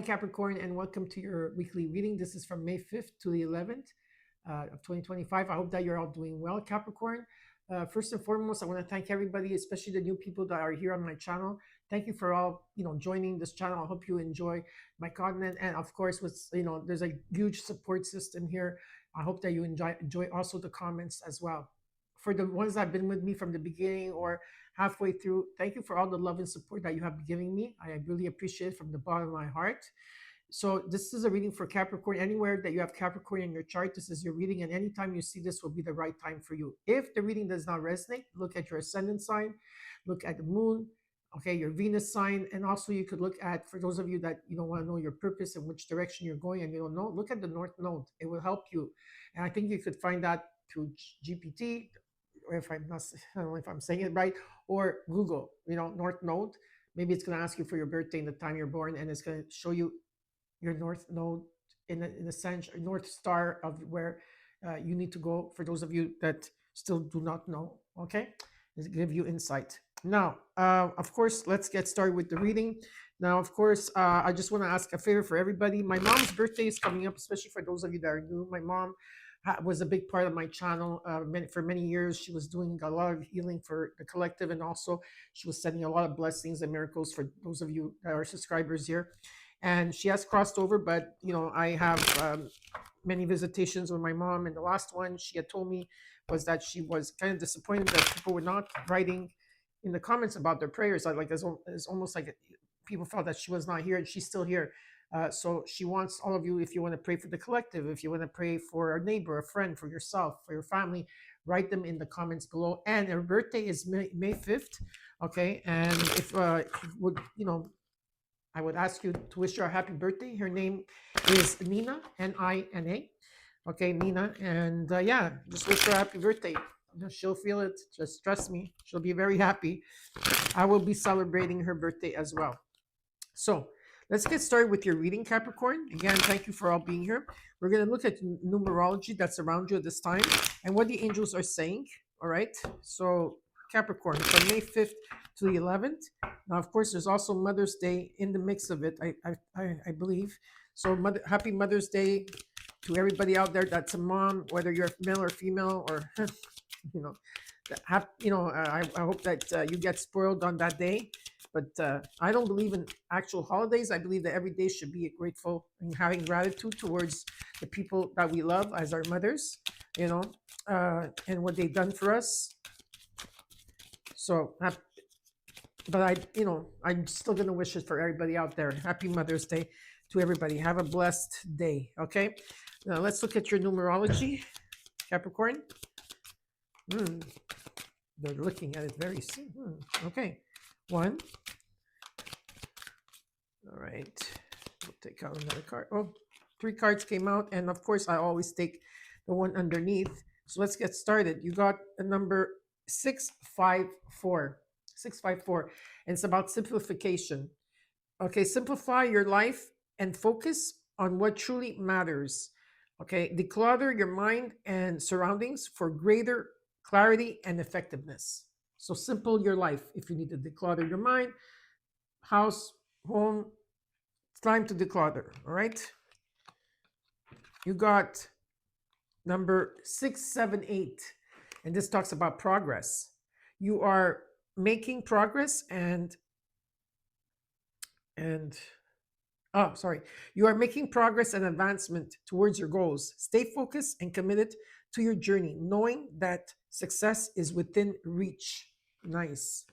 Hi, Capricorn, and welcome to your weekly reading. This is from May 5th to the 11th of 2025. I hope that you're all doing well, Capricorn. First and foremost, I want to thank everybody, especially the new people that are here on my channel. Thank you for all, joining this channel. I hope you enjoy my content. And of course, there's a huge support system here. I hope that you enjoy also the comments as well. For the ones that have been with me from the beginning or halfway through, thank you for all the love and support that you have been giving me. I really appreciate it from the bottom of my heart. So this is a reading for Capricorn. Anywhere that you have Capricorn in your chart, this is your reading, and anytime you see this will be the right time for you. If the reading does not resonate, look at your ascendant sign, look at the moon, okay, your Venus sign, and also you could look at, for those of you that you don't want to know your purpose and which direction you're going and you don't know, look at the North Node. It will help you. And I think you could find that through GPT, or if I'm not, I don't know if I'm saying it right, or Google, North Node. Maybe it's going to ask you for your birthday and the time you're born, and it's going to show you your North Node in a sense, North Star of where you need to go. For those of you that still do not know, okay, it's give you insight. Now, of course, let's get started with the reading. Now, of course, I just want to ask a favor for everybody. My mom's birthday is coming up, especially for those of you that are new. My mom was a big part of my channel for many years. She was doing a lot of healing for the collective, and also she was sending a lot of blessings and miracles for those of you that are subscribers here. And she has crossed over, but I have many visitations with my mom, and the last one she had told me was that she was kind of disappointed that people were not writing in the comments about their prayers. It's almost like people felt that she was not here, and she's still here. So she wants all of you, if you want to pray for the collective, if you want to pray for a neighbor, a friend, for yourself, for your family, write them in the comments below. And her birthday is May 5th. Okay. And if would, I would ask you to wish her a happy birthday. Her name is Nina, Nina. Okay, Nina. And yeah, just wish her a happy birthday. She'll feel it. Just trust me. She'll be very happy. I will be celebrating her birthday as well. So let's get started with your reading, Capricorn. Again, thank you for all being here. We're going to look at numerology that's around you at this time and what the angels are saying. All right. So Capricorn, from May 5th to the 11th. Now, of course, there's also Mother's Day in the mix of it, I believe. So happy Mother's Day to everybody out there that's a mom, whether you're male or female, or, I hope that you get spoiled on that day. But I don't believe in actual holidays. I believe that every day should be grateful and having gratitude towards the people that we love as our mothers, and what they've done for us. So, but I'm still going to wish it for everybody out there. Happy Mother's Day to everybody. Have a blessed day. Okay. Now let's look at your numerology, Capricorn. They're looking at it very soon. Okay. 1. All right. We'll take out another card. Oh, 3 cards came out. And of course, I always take the one underneath. So let's get started. You got a number 654. 654. And it's about simplification. Okay. Simplify your life and focus on what truly matters. Okay. Declutter your mind and surroundings for greater clarity and effectiveness. So simple your life. If you need to declutter your mind, house, home, it's time to declutter. All right. You got number 678, and this talks about progress. You are making progress you are making progress and advancement towards your goals. Stay focused and committed to your journey, knowing that success is within reach. Nice.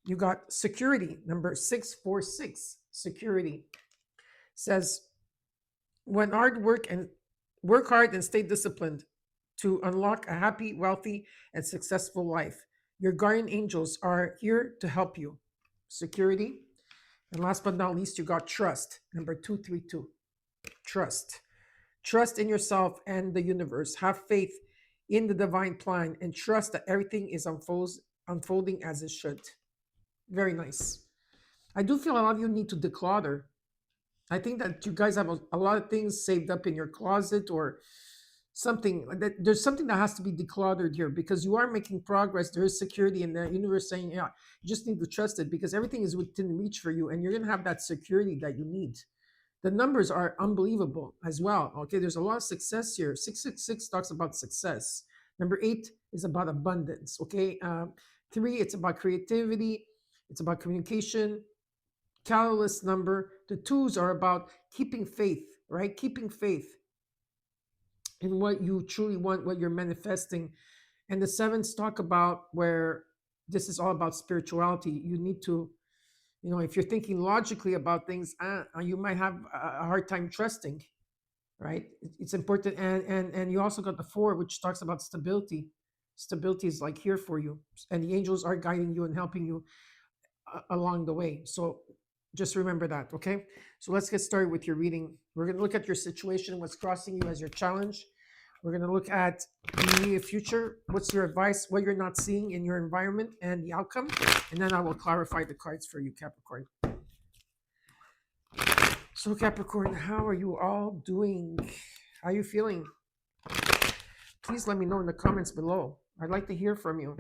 You got security, number 646. Security says, when work hard and stay disciplined to unlock a happy, wealthy, and successful life. Your guardian angels are here to help you. Security. And last but not least, you got trust, number 232. Trust. Trust in yourself and the universe. Have faith in the divine plan and trust that everything is unfolding as it should. Very nice. I do feel a lot of you need to declutter. I think that you guys have a lot of things saved up in your closet or something. There's something that has to be decluttered here because you are making progress. There is security in the universe saying, yeah, you just need to trust it because everything is within reach for you and you're going to have that security that you need. The numbers are unbelievable as well. Okay, there's a lot of success here. 666 talks about success. Number 8 is about abundance. Okay, 3, it's about creativity, it's about communication. Catalyst number, the 2s are about keeping faith, right? Keeping faith in what you truly want, what you're manifesting. And the 7s talk about where this is all about spirituality. You need to, if you're thinking logically about things, you might have a hard time trusting, right? It's important. And you also got the 4, which talks about stability. Stability is like here for you, and the angels are guiding you and helping you along the way. So just remember that, okay? So let's get started with your reading. We're going to look at your situation, what's crossing you as your challenge. We're going to look at the immediate future, what's your advice, what you're not seeing in your environment, and the outcome. And then I will clarify the cards for you, Capricorn. So, Capricorn, how are you all doing? How are you feeling? Please let me know in the comments below. I'd like to hear from you.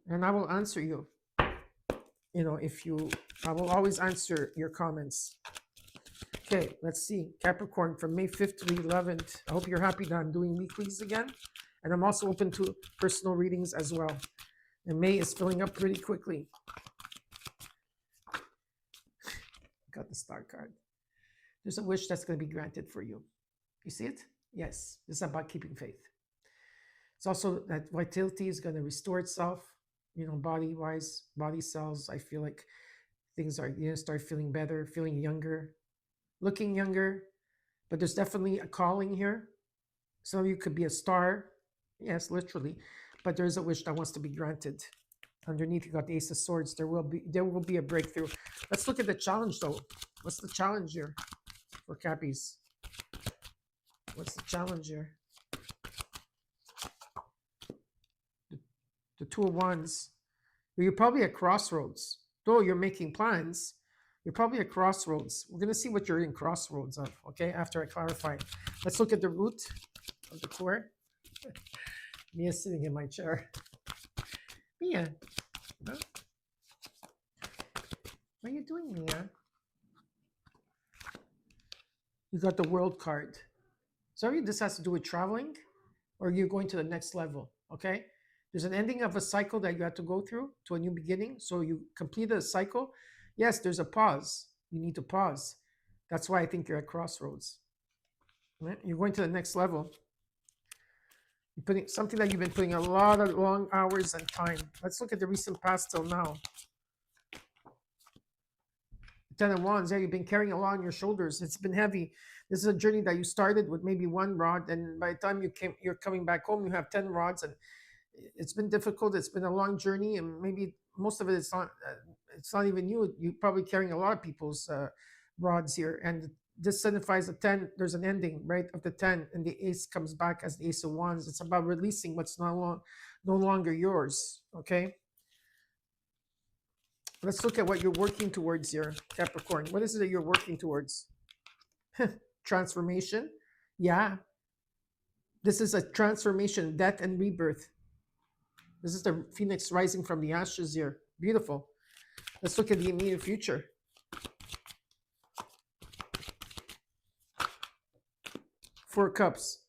And I will answer you. I will always answer your comments. Okay, let's see. Capricorn, from May 5th to the 11th. I hope you're happy that I'm doing weeklies again. And I'm also open to personal readings as well. And May is filling up pretty quickly. Got the star card. There's a wish that's going to be granted for you. You see it? Yes. This is about keeping faith. It's also that vitality is going to restore itself, body-wise, body cells. I feel like things are going to start feeling better, feeling younger, looking younger. But there's definitely a calling here. Some of you could be a star. Yes, literally. But there's a wish that wants to be granted. Underneath, you got the Ace of Swords. There will be a breakthrough. Let's look at the challenge, though. What's the challenge here for Cappies? What's the challenge here? The Two of Wands. You're probably at crossroads. Though you're making plans, you're probably at crossroads. We're going to see what you're in crossroads of, okay, after I clarify. Let's look at the root of the tour. Mia's sitting in my chair. Mia, huh? What are you doing, Mia? You got the World card. Sorry, this has to do with traveling, or you're going to the next level, okay? There's an ending of a cycle that you have to go through to a new beginning. So you completed a cycle. Yes, there's a pause. You need to pause. That's why I think you're at crossroads. Right? You're going to the next level. You're putting something that you've been putting a lot of long hours and time. Let's look at the recent past till now. 10 of Wands, you've been carrying a lot on your shoulders. It's been heavy. This is a journey that you started with maybe 1 rod, and by the time you're coming back home, you have 10 rods, and it's been difficult. It's been a long journey, and maybe most of it is not. It's not even you. You're probably carrying a lot of people's rods here, and this signifies a 10. There's an ending, right, of the 10, and the Ace comes back as the Ace of Wands. It's about releasing what's no longer yours. Okay. Let's look at what you're working towards here, Capricorn. What is it that you're working towards? Transformation. Yeah. This is a transformation, death and rebirth. This is the phoenix rising from the ashes here. Beautiful. Let's look at the immediate future. Four Cups.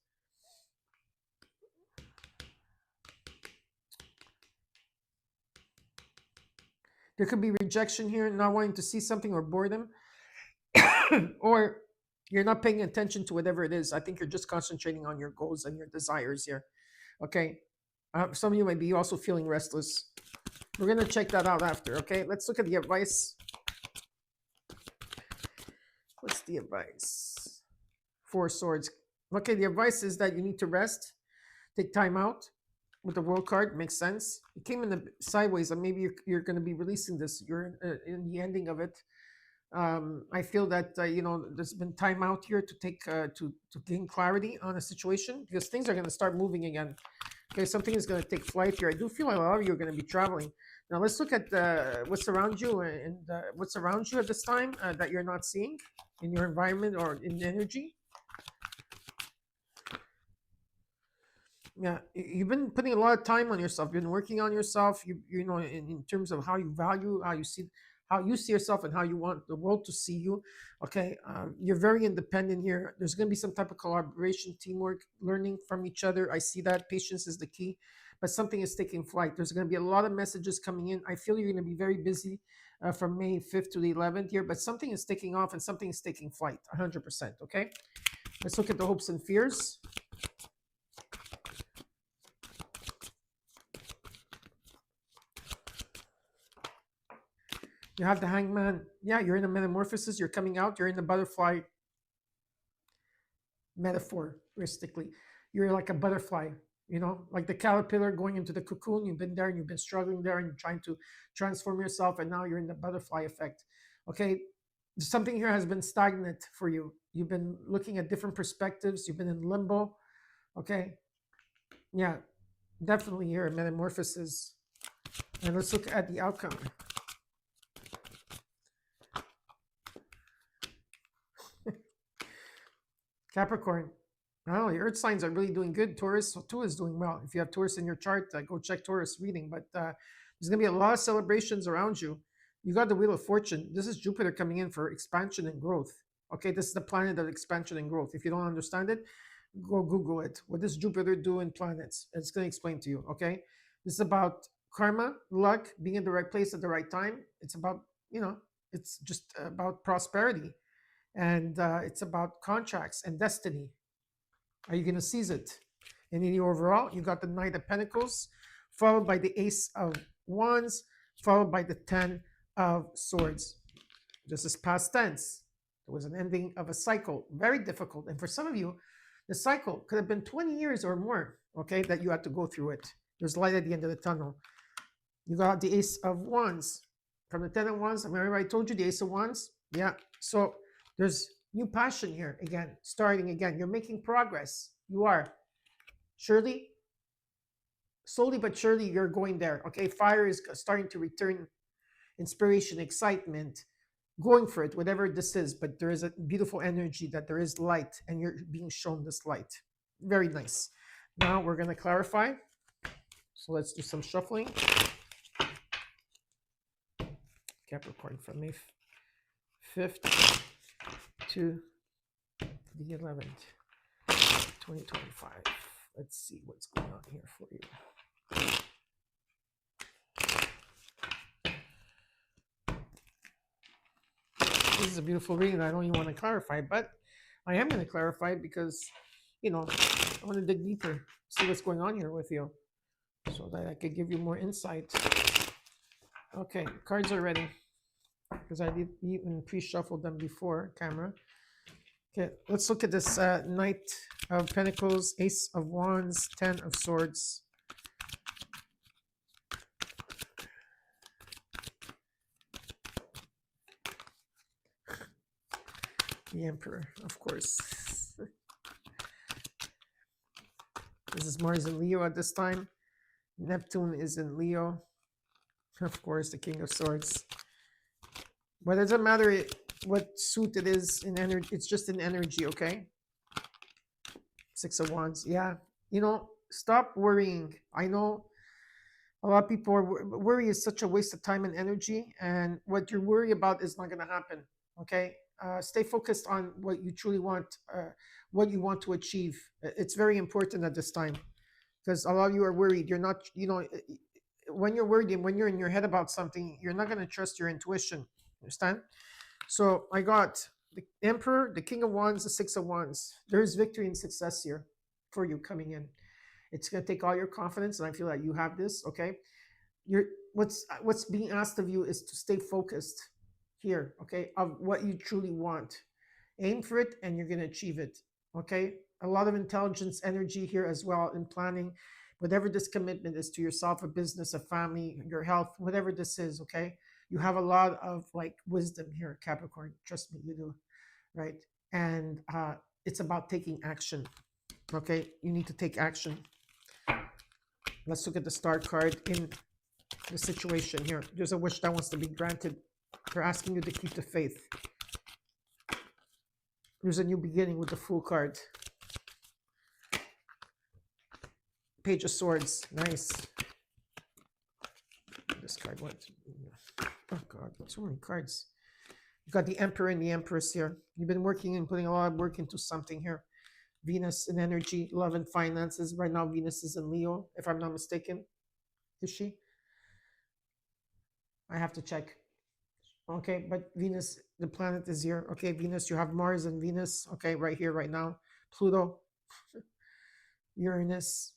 There could be rejection here, not wanting to see something, or boredom. Or you're not paying attention to whatever it is. I think you're just concentrating on your goals and your desires here. Okay. Some of you might be also feeling restless. We're going to check that out after. Okay. Let's look at the advice. What's the advice? 4 Swords. Okay. The advice is that you need to rest, take time out. With the World card, makes sense. It came in the sideways, and maybe you're going to be releasing this. You're in the ending of it. I feel that there's been time out here to take to gain clarity on a situation, because things are going to start moving again. Okay, something is going to take flight here. I do feel like a lot of you are going to be traveling. Now let's look at what's around you, and what's around you at this time that you're not seeing in your environment or in energy. Yeah, you've been putting a lot of time on yourself. You've been working on yourself. You know, in terms of how you value, how you see, how you see yourself and how you want the world to see you. Okay, you're very independent here. There's going to be some type of collaboration, teamwork, learning from each other. I see that patience is the key, but something is taking flight. There's going to be a lot of messages coming in. I feel you're going to be very busy from May 5th to the 11th here, but something is taking off and something is taking flight 100%. Okay, let's look at the hopes and fears. You have the Hangman. Yeah, you're in a metamorphosis. You're coming out. You're in the butterfly metaphoristically. You're like a butterfly, like the caterpillar going into the cocoon. You've been there and you've been struggling there and you're trying to transform yourself. And now you're in the butterfly effect. Okay. Something here has been stagnant for you. You've been looking at different perspectives. You've been in limbo. Okay. Yeah, definitely here a metamorphosis. And let's look at the outcome. Capricorn. I don't know, the earth signs are really doing good. Taurus too is doing well. If you have Taurus in your chart, go check Taurus reading. But there's going to be a lot of celebrations around you. You got the Wheel of Fortune. This is Jupiter coming in for expansion and growth. Okay, this is the planet of expansion and growth. If you don't understand it, go Google it. What does Jupiter do in planets? It's going to explain to you. Okay, this is about karma, luck, being in the right place at the right time. It's about, it's just about prosperity. And it's about contracts and destiny. Are you going to seize it? And in the overall, you got the Knight of Pentacles, followed by the Ace of Wands, followed by the 10 of Swords. This is past tense. It was an ending of a cycle, very difficult. And for some of you, the cycle could have been 20 years or more, okay, that you had to go through it. There's light at the end of the tunnel. You got the Ace of Wands. From the 10 of Wands, remember I told you the Ace of Wands? Yeah. So there's new passion here again, starting again. You're making progress. You are. Surely, slowly but surely, you're going there. Okay, fire is starting to return, inspiration, excitement, going for it, whatever this is. But there is a beautiful energy that there is light, and you're being shown this light. Very nice. Now we're going to clarify. So let's do some shuffling. Capricorn from May 5th to the 11th, 2025. Let's see what's going on here for you. This is a beautiful reading. I don't even want to clarify, but I am going to clarify because, I want to dig deeper, see what's going on here with you so that I could give you more insight. Okay, cards are ready because I did even pre-shuffle them before camera. Okay, let's look at this Knight of Pentacles, Ace of Wands, 10 of Swords. The Emperor, of course. This is Mars in Leo at this time. Neptune is in Leo. Of course, the King of Swords. But it doesn't matter what suit it is in energy. It's just in energy, okay? 6 of Wands. Yeah. Stop worrying. I know a lot of people worry is such a waste of time and energy. And what you're worried about is not going to happen, okay? Stay focused on what you truly want, what you want to achieve. It's very important at this time because a lot of you are worried. You're not, when you're worried and when you're in your head about something, you're not going to trust your intuition. Understand? So I got the Emperor, the King of Wands, the 6 of Wands. There is victory and success here for you coming in. It's going to take all your confidence, and I feel like you have this, okay? What's being asked of you is to stay focused here, okay, of what you truly want. Aim for it, and you're going to achieve it, okay? A lot of intelligence, energy here as well in planning, whatever this commitment is to yourself, a business, a family, your health, whatever this is, okay? You have a lot of wisdom here, Capricorn. Trust me, you do, right? And it's about taking action, okay? You need to take action. Let's look at the Star card in the situation here. There's a wish that wants to be granted. They're asking you to keep the faith. There's a new beginning with the Fool card. Page of Swords. Nice. This card went. Oh God, so many cards. You got the Emperor and the Empress here. You've been working and putting a lot of work into something here. Venus in energy, love and finances. Right now, Venus is in Leo, if I'm not mistaken. Is she? I have to check. Okay, but Venus, the planet is here. Okay, Venus, you have Mars and Venus. Okay, right here, right now. Pluto, Uranus,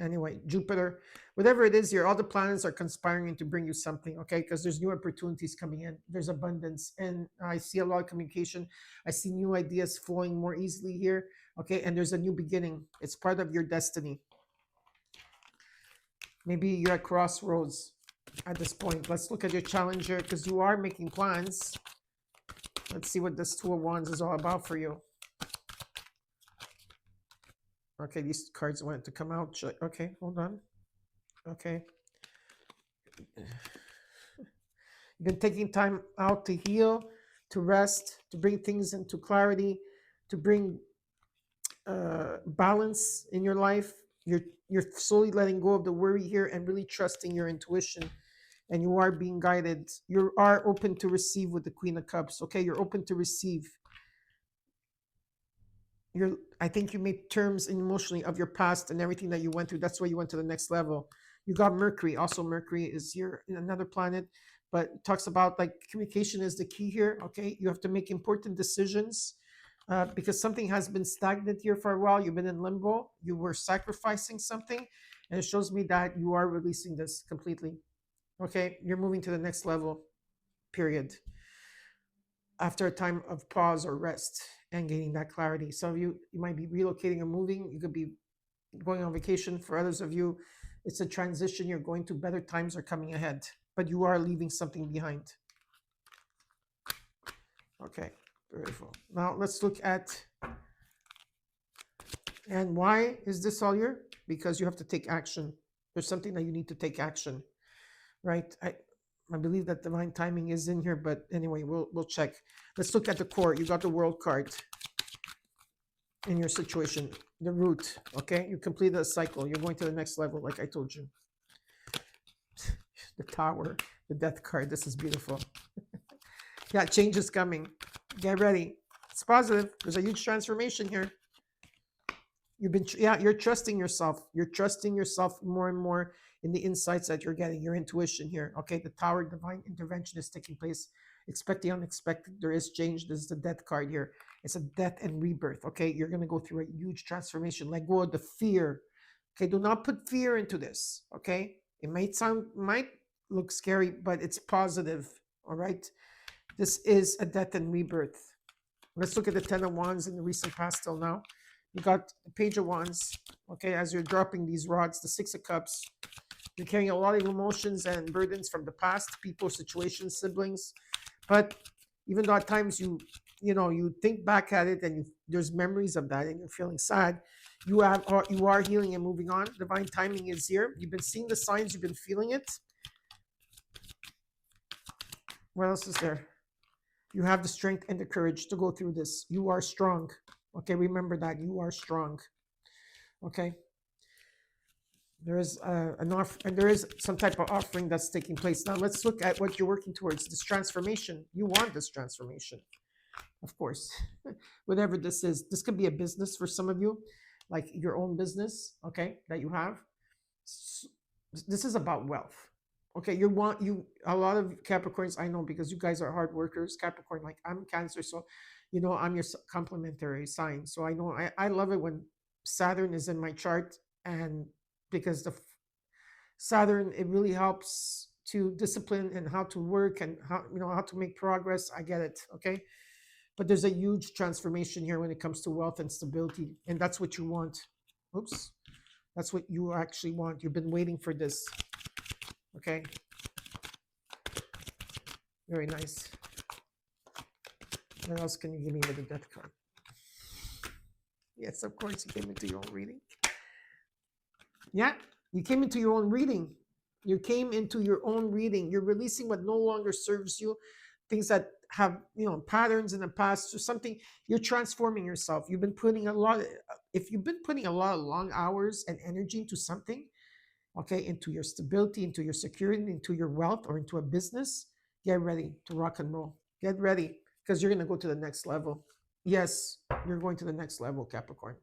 anyway, Jupiter, whatever it is here, all the planets are conspiring to bring you something, okay? Because there's new opportunities coming in, there's abundance, and I see a lot of communication. I see new ideas flowing more easily here, okay? And there's a new beginning. It's part of your destiny. Maybe you're at crossroads at this point. Let's look at your challenger because you are making plans. Let's see what this Two of Wands is all about for you. Okay, these cards wanted to come out. Okay, hold on. Okay. You've been taking time out to heal, to rest, to bring things into clarity, to bring balance in your life. You're slowly letting go of the worry here and really trusting your intuition. And you are being guided. You are open to receive with the Queen of Cups. Okay, you're open to receive. I think you made terms emotionally of your past and everything that you went through. That's why you went to the next level. You got Mercury. Also, Mercury is here in another planet, but it talks about like communication is the key here. Okay, you have to make important decisions because something has been stagnant here for a while. You've been in limbo. You were sacrificing something, and it shows me that you are releasing this completely. Okay, you're moving to the next level. Period. After a time of pause or rest and gaining that clarity. Some of you might be relocating or moving. You could be going on vacation. For others of you, it's a transition. You're going to better times are coming ahead, but you are leaving something behind. Okay, beautiful. Now let's look at, and why is this all here? Because you have to take action. There's something that you need to take action, right? I believe that divine timing is in here, but anyway, we'll check. Let's look at the core. You got the World card in your situation, the root. Okay, you completed a cycle. You're going to the next level, like I told you. The Tower, the Death card. This is beautiful. Yeah, change is coming. Get ready. It's positive. There's a huge transformation here. You're trusting yourself. You're trusting yourself more and more in the insights that you're getting, your intuition here. Okay, the Tower, divine intervention is taking place. Expect the unexpected. There is change. This is the Death card here. It's a death and rebirth. Okay, you're going to go through a huge transformation. Let go of the fear. Okay, do not put fear into this. Okay, it might look scary, but it's positive. All right, this is a death and rebirth. Let's look at the Ten of Wands in the recent past till now. You got the Page of Wands. Okay, as you're dropping these rods, the Six of Cups. You're carrying a lot of emotions and burdens from the past, people, situations, siblings. But even though at times you think back at it and there's memories of that and you're feeling sad, you are healing and moving on. Divine timing is here. You've been seeing the signs, you've been feeling it. What else is there? You have the strength and the courage to go through this. You are strong. Okay, remember that you are strong. Okay. There is an offer, and there is some type of offering that's taking place. Now let's look at what you're working towards. This transformation. You want this transformation, of course. Whatever this is, this could be a business for some of you, like your own business. Okay, that you have. This is about wealth. Okay, a lot of Capricorns I know because you guys are hard workers. Capricorn, like I'm Cancer, so I'm your complementary sign. So I love it when Saturn is in my chart, and because the Saturn, it really helps to discipline and how to work and how to make progress. I get it, okay? But there's a huge transformation here when it comes to wealth and stability, and that's what you want. Oops, that's what you actually want. You've been waiting for this. Okay. Very nice. What else can you give me with the Death card? Yes, of course, you came into your own reading. Yeah, you came into your own reading. You came into your own reading. You're releasing what no longer serves you, things that have, patterns in the past or something. You're transforming yourself. If you've been putting a lot of long hours and energy into something, okay, into your stability, into your security, into your wealth, or into a business, get ready to rock and roll. Get ready because you're going to go to the next level. Yes, you're going to the next level, Capricorn.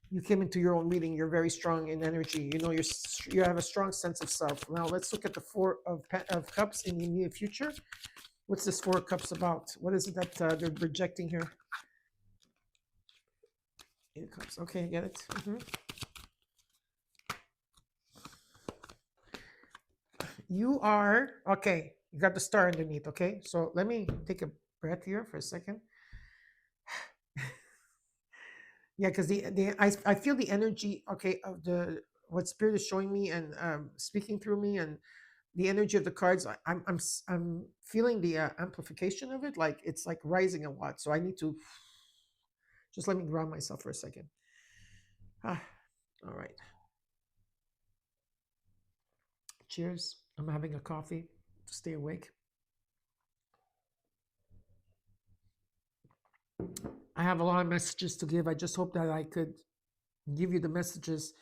You came into your own reading. You're very strong in energy. You know, you have a strong sense of self. Now let's look at the Four of Cups in the immediate future. What's this Four of Cups about? What is it that they're rejecting here? Eight of Cups. Okay, get it. You are okay. You got the star underneath. Okay, so let me take a breath here for a second. Yeah, because I feel the energy, okay, of the what spirit is showing me and speaking through me, and the energy of the cards. I'm feeling the amplification of it, like it's like rising a lot. So I need to just let me ground myself for a second. All right. Cheers. I'm having a coffee to stay awake. I have a lot of messages to give. I just hope that I could give you the messages.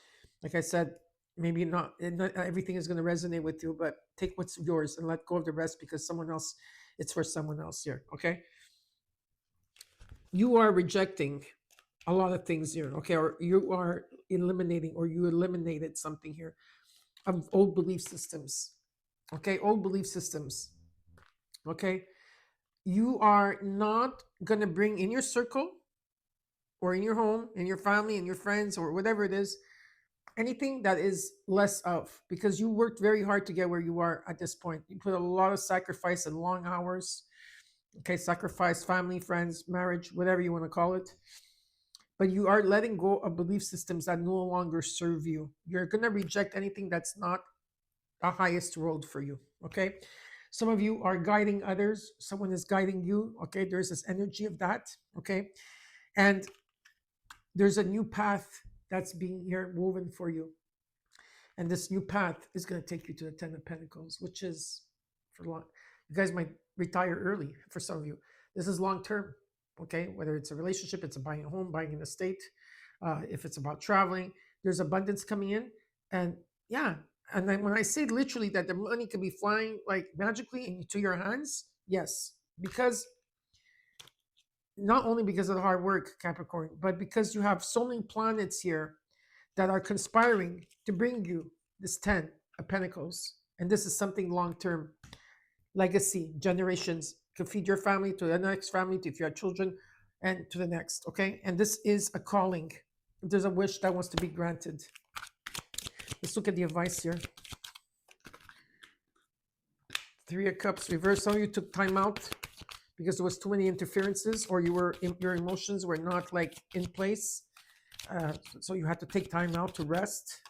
Like I said, maybe not everything is going to resonate with you, but take what's yours and let go of the rest because someone else, it's for someone else here. Okay. You are rejecting a lot of things here. Okay. Or you are eliminating, or you eliminated something here of old belief systems. Okay. Old belief systems. Okay. You are not going to bring in your circle or in your home, in your family, in your friends, or whatever it is, anything that is less of, because you worked very hard to get where you are at this point. You put a lot of sacrifice and long hours. Okay, sacrifice, family, friends, marriage, whatever you want to call it. But you are letting go of belief systems that no longer serve you. You're going to reject anything that's not the highest road for you. Okay. Some of you are guiding others. Someone is guiding you. Okay. There's this energy of that. Okay. And there's a new path that's being here woven for you. And this new path is going to take you to the 10 of Pentacles, which is for long. You guys might retire early for some of you. This is long term. Okay. Whether it's a relationship, it's a buying a home, buying an estate. If it's about traveling, there's abundance coming in. And yeah. And then when I say literally that the money can be flying like magically into your hands, yes. Because not only because of the hard work, Capricorn, but because you have so many planets here that are conspiring to bring you this 10 of Pentacles. And this is something long term, legacy, generations, to feed your family, to the next family, to if you have children, and to the next. Okay. And this is a calling. There's a wish that wants to be granted. Let's look at the advice here. Three of Cups reverse. Some of you took time out because there was too many interferences, or your emotions were not like in place. So you had to take time out to rest.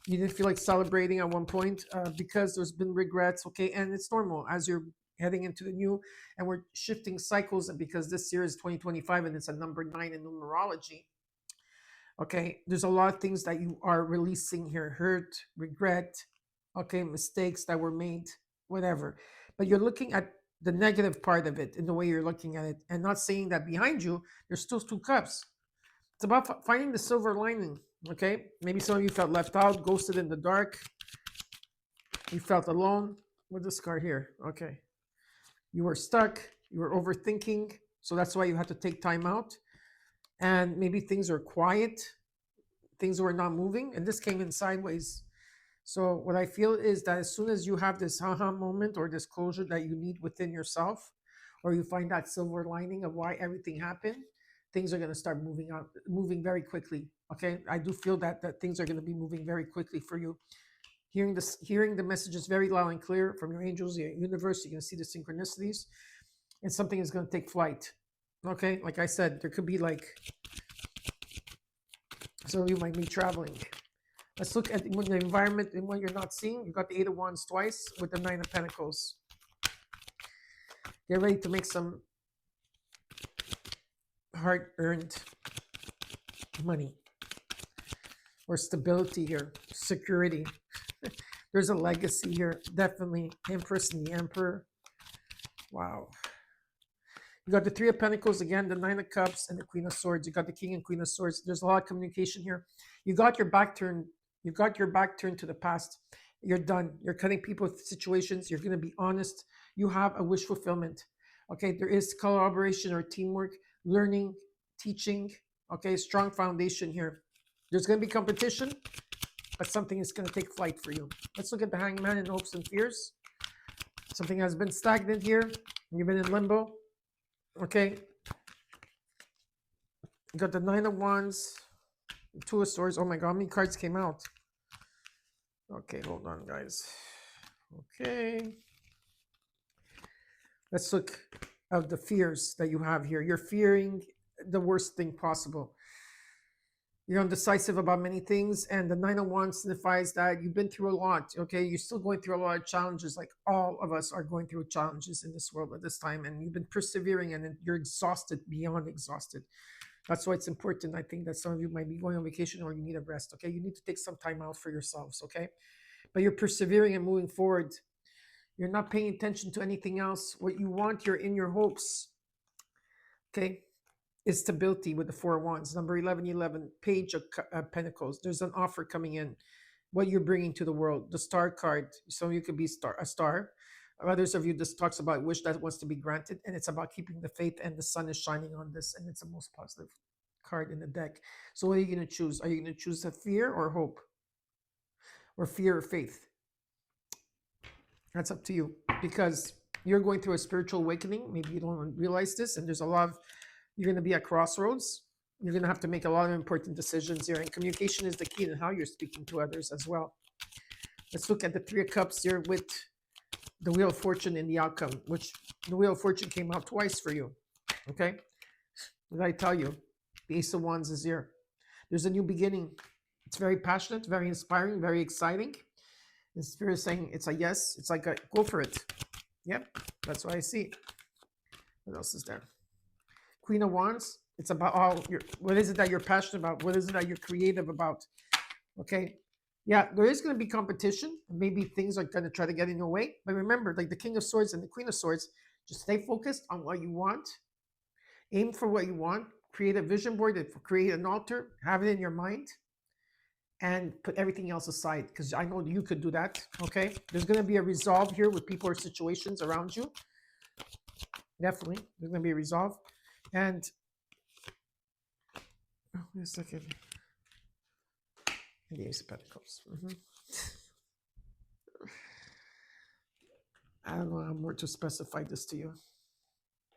You didn't feel like celebrating at one point because there's been regrets. Okay. And it's normal as you're heading into the new, and we're shifting cycles. And because this year is 2025 and it's a number 9 in numerology. Okay. There's a lot of things that you are releasing here: hurt, regret, okay, mistakes that were made, whatever. But you're looking at the negative part of it in the way you're looking at it, and not saying that behind you there's still 2 cups. It's about finding the silver lining. Okay, maybe some of you felt left out, ghosted in the dark. You felt alone with this card here. Okay, you were stuck, you were overthinking, so that's why you had to take time out. And maybe things are quiet, things were not moving, and this came in sideways. So what I feel is that as soon as you have this aha moment or this closure that you need within yourself, or you find that silver lining of why everything happened, things are going to start moving very quickly. Okay, I do feel that things are going to be moving very quickly for you. Hearing the messages very loud and clear from your angels, your universe. You're going to see the synchronicities, and something is going to take flight. Okay, like I said, there could be like some of you might be traveling. Let's look at the environment and what you're not seeing. You got the 8 of Wands twice with the 9 of Pentacles. Get ready to make some hard-earned money or stability here, security. There's a legacy here, definitely. Empress and the Emperor. Wow. You got the 3 of Pentacles again, the 9 of Cups, and the Queen of Swords. You got the King and Queen of Swords. There's a lot of communication here. You got your back turned You got your back turned to the past. You're done. You're cutting people with situations. You're going to be honest. You have a wish fulfillment. Okay, there is collaboration or teamwork, learning, teaching. Okay, strong foundation here. There's going to be competition, but something is going to take flight for you. Let's look at the hangman in hopes and fears. Something has been stagnant here. You've been in limbo. Okay. You got the Nine of Wands, Two of Swords. Oh my God, how many cards came out? Okay, hold on, guys. Okay. Let's look at the fears that you have here. You're fearing the worst thing possible. You're undecisive about many things, and the Nine of Wands signifies that you've been through a lot. Okay, you're still going through a lot of challenges, like all of us are going through challenges in this world at this time, and you've been persevering, and you're exhausted, beyond exhausted. That's why it's important. I think that some of you might be going on vacation or you need a rest. Okay, you need to take some time out for yourselves. Okay, but you're persevering and moving forward. You're not paying attention to anything else. What you want, you're in your hopes. Okay, is stability with the Four of Wands. Number 1111, Page of Pentacles. There's an offer coming in. What you're bringing to the world. The Star card. Some of you could be a star. Others of you, this talks about wish that wants to be granted, and it's about keeping the faith, and the sun is shining on this, and it's the most positive card in the deck. So what are you going to choose? Are you going to choose a fear or hope? Or fear or faith? That's up to you, because you're going through a spiritual awakening. Maybe you don't realize this, and there's a lot of, you're going to be at crossroads. You're going to have to make a lot of important decisions here, and communication is the key in how you're speaking to others as well. Let's look at the Three of Cups here with the Wheel of Fortune in the outcome, which the Wheel of Fortune came out twice for you. Okay? What did I tell you? The Ace of Wands is here. There's a new beginning. It's very passionate, very inspiring, very exciting. The Spirit is saying it's a yes. It's like a go for it. Yep, that's what I see. What else is there? Queen of Wands. It's about all your, what is it that you're passionate about? What is it that you're creative about? Okay. Yeah, there is going to be competition. Maybe things are going to try to get in your way. But remember, like the King of Swords and the Queen of Swords, just stay focused on what you want. Aim for what you want. Create a vision board. Create an altar. Have it in your mind. And put everything else aside, because I know you could do that. Okay. There's going to be a resolve here with people or situations around you. Definitely. There's going to be a resolve. And wait a second. The Ace of Pentacles. I don't know how more to specify this to you.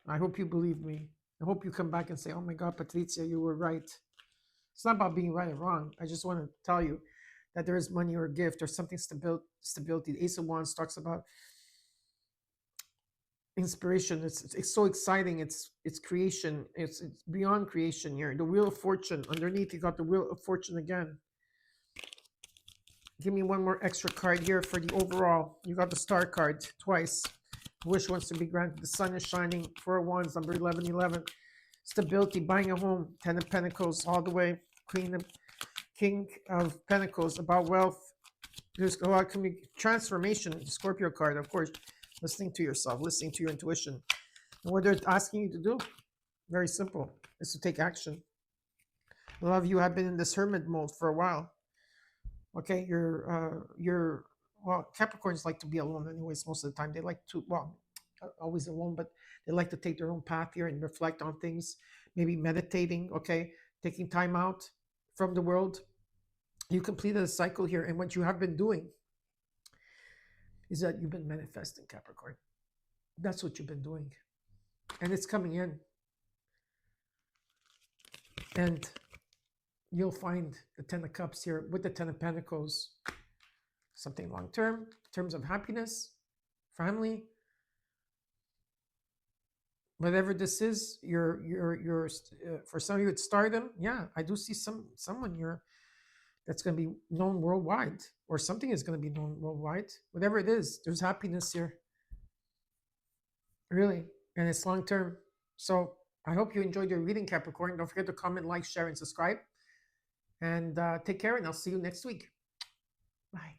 I hope you believe me. I hope you come back and say, oh my God, Patrizia, you were right. It's not about being right or wrong. I just want to tell you that there is money or a gift or something stability. The Ace of Wands talks about inspiration. It's so exciting. It's creation. It's beyond creation here. The Wheel of Fortune. Underneath, you got the Wheel of Fortune again. Give me one more extra card here for the overall. You got the Star card twice. Wish wants to be granted. The sun is shining. Four of Wands, number 1111. Stability, buying a home. Ten of Pentacles all the way. King of Pentacles, about wealth. There's a lot of transformation. Scorpio card, of course. Listening to yourself, listening to your intuition. And what they're asking you to do, very simple, is to take action. A lot of you have been in this hermit mode for a while. Okay, well, Capricorns like to be alone anyways most of the time. They like to, well, always alone, but they like to take their own path here and reflect on things, maybe meditating, okay, taking time out from the world. You completed a cycle here, and what you have been doing is that you've been manifesting, Capricorn. That's what you've been doing. And it's coming in. And you'll find the Ten of Cups here with the Ten of Pentacles. Something long-term, in terms of happiness, family. Whatever this is, you're for some of you it's stardom. Yeah, I do see someone that's going to be known worldwide, or something is going to be known worldwide. Whatever it is, there's happiness here. Really, and it's long-term. So I hope you enjoyed your reading, Capricorn. Don't forget to comment, like, share, and subscribe. And take care, and I'll see you next week. Bye.